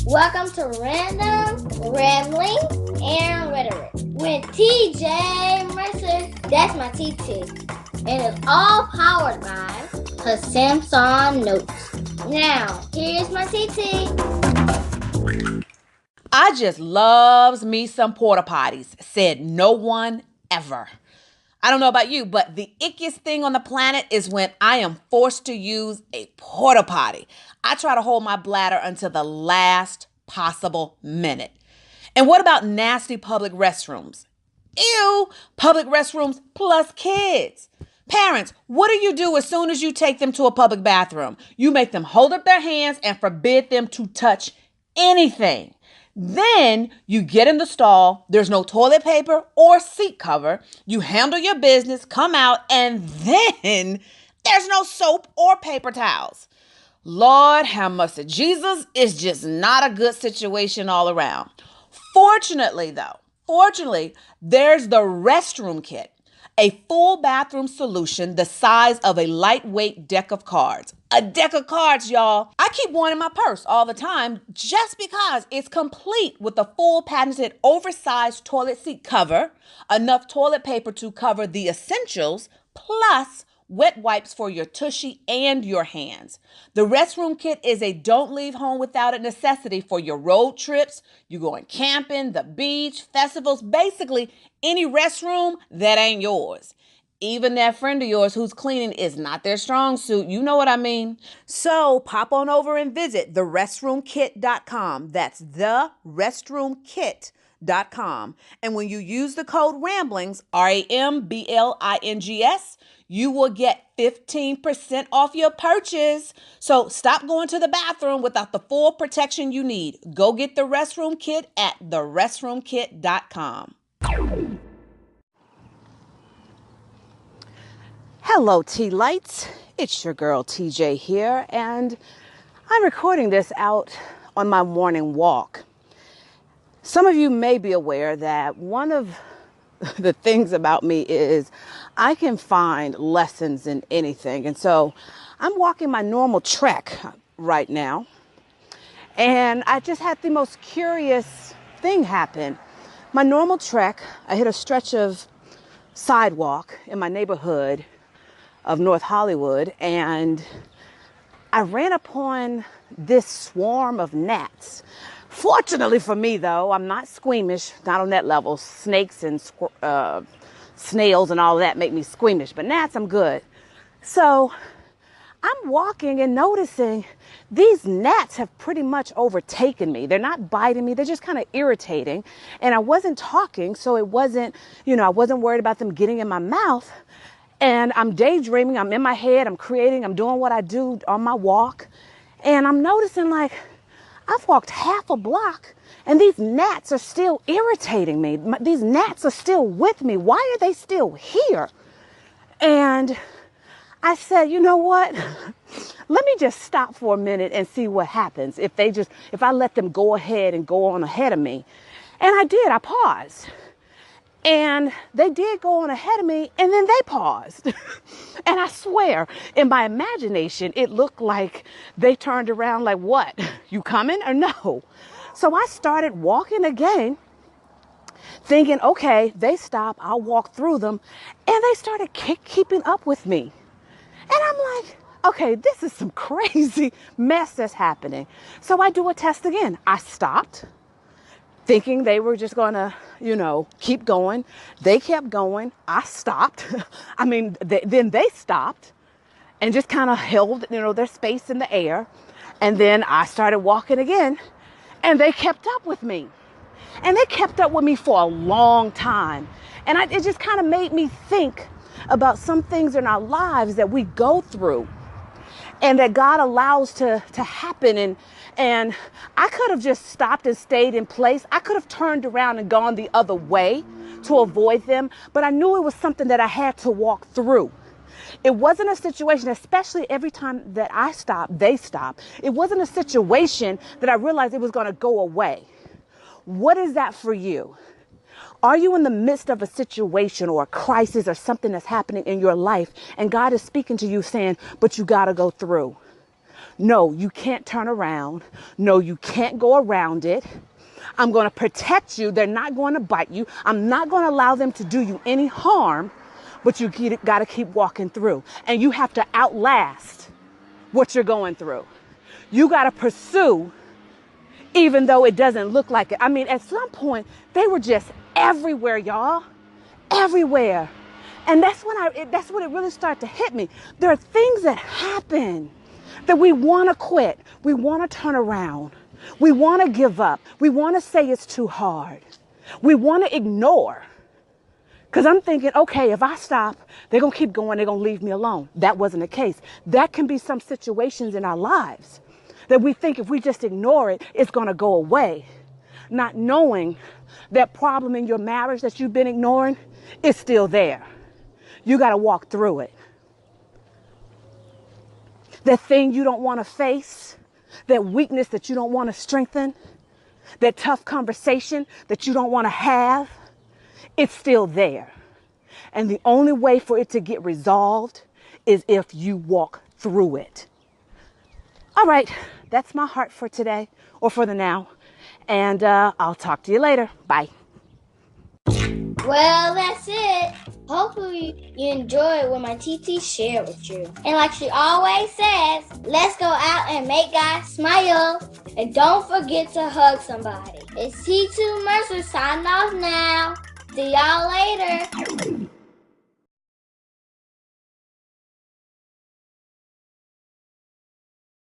Welcome to Random, Rambling, and Rhetoric with TeeJ Mercer. That's my TT. And it's all powered by her Samsung Notes. Now, here's my TT. I just loves me some porta potties, said no one ever. I don't know about you, but the ickiest thing on the planet is when I am forced to use a porta potty. I try to hold my bladder until the last possible minute. And what about nasty public restrooms? Ew, public restrooms plus kids. Parents, what do you do as soon as you take them to a public bathroom? You make them hold up their hands and forbid them to touch anything. Then you get in the stall, there's no toilet paper or seat cover, you handle your business, come out, and then there's no soap or paper towels. Lord have mercy. Jesus is just not a good situation all around. Fortunately, there's the restroom kit, a full bathroom solution the size of a lightweight deck of cards. A deck of cards, y'all. I keep one in my purse all the time just because it's complete with a full patented oversized toilet seat cover, enough toilet paper to cover the essentials, plus wet wipes for your tushy and your hands. The restroom kit is a don't leave home without it necessity for your road trips, you going camping, the beach, festivals, basically any restroom that ain't yours. Even that friend of yours who's cleaning is not their strong suit. You know what I mean? So pop on over and visit therestroomkit.com. That's therestroomkit.com. And when you use the code RAMBLINGS, RAMBLINGS, you will get 15% off your purchase. So stop going to the bathroom without the full protection you need. Go get the restroom kit at therestroomkit.com. Hello, tea lights. It's your girl TeeJ here, and I'm recording this out on my morning walk. Some of you may be aware that one of the things about me is I can find lessons in anything. And so I'm walking my normal trek right now, and I just had the most curious thing happen. My normal trek, I hit a stretch of sidewalk in my neighborhood of North Hollywood, and I ran upon this swarm of gnats. Fortunately for me, though, I'm not squeamish, not on that level. Snakes and snails and all of that make me squeamish, but gnats, I'm good. So I'm walking and noticing these gnats have pretty much overtaken me. They're not biting me. They're just kind of irritating. And I wasn't talking, so it wasn't, I wasn't worried about them getting in my mouth. And I'm daydreaming, I'm in my head, I'm creating, I'm doing what I do on my walk. And I'm noticing I've walked half a block and these gnats are still irritating me. These gnats are still with me. Why are they still here? And I said, you know what? Let me just stop for a minute and see what happens if I let them go ahead and go on ahead of me. And I did, I paused. And they did go on ahead of me, and then they paused. And I swear, in my imagination, it looked like they turned around like, what? You coming or no? So I started walking again, thinking, okay, they stop, I'll walk through them. And they started keeping up with me. And I'm like, okay, this is some crazy mess that's happening. So I do a test again. I stopped, thinking they were just going to, keep going. They kept going. I stopped. Then they stopped and just kind of held, their space in the air. And then I started walking again, and they kept up with me. And they kept up with me for a long time. And it just kind of made me think about some things in our lives that we go through and that God allows to happen. And I could have just stopped and stayed in place. I could have turned around and gone the other way to avoid them. But I knew it was something that I had to walk through. It wasn't a situation, especially every time that I stopped, they stopped. It wasn't a situation that I realized it was going to go away. What is that for you? Are you in the midst of a situation or a crisis or something that's happening in your life, and God is speaking to you saying, but you got to go through? No, you can't turn around. No, you can't go around it. I'm going to protect you. They're not going to bite you. I'm not going to allow them to do you any harm, but you got to keep walking through. And you have to outlast what you're going through. You got to pursue, even though it doesn't look like it. I mean, at some point, they were just everywhere, y'all. Everywhere. And that's when it really started to hit me. There are things that happen that we want to quit. We want to turn around. We want to give up. We want to say it's too hard. We want to ignore. Because I'm thinking, okay, if I stop, they're going to keep going. They're going to leave me alone. That wasn't the case. That can be some situations in our lives that we think if we just ignore it, it's going to go away. Not knowing that problem in your marriage that you've been ignoring is still there. You got to walk through it. That thing you don't want to face, that weakness that you don't want to strengthen, that tough conversation that you don't want to have, it's still there. And the only way for it to get resolved is if you walk through it. All right, that's my heart for today, or for the now. And I'll talk to you later. Bye. Well, that's it. Hopefully you enjoyed what my TT shared with you. And like she always says, let's go out and make God smile. And don't forget to hug somebody. It's T2 Mercer signing off now. See y'all later.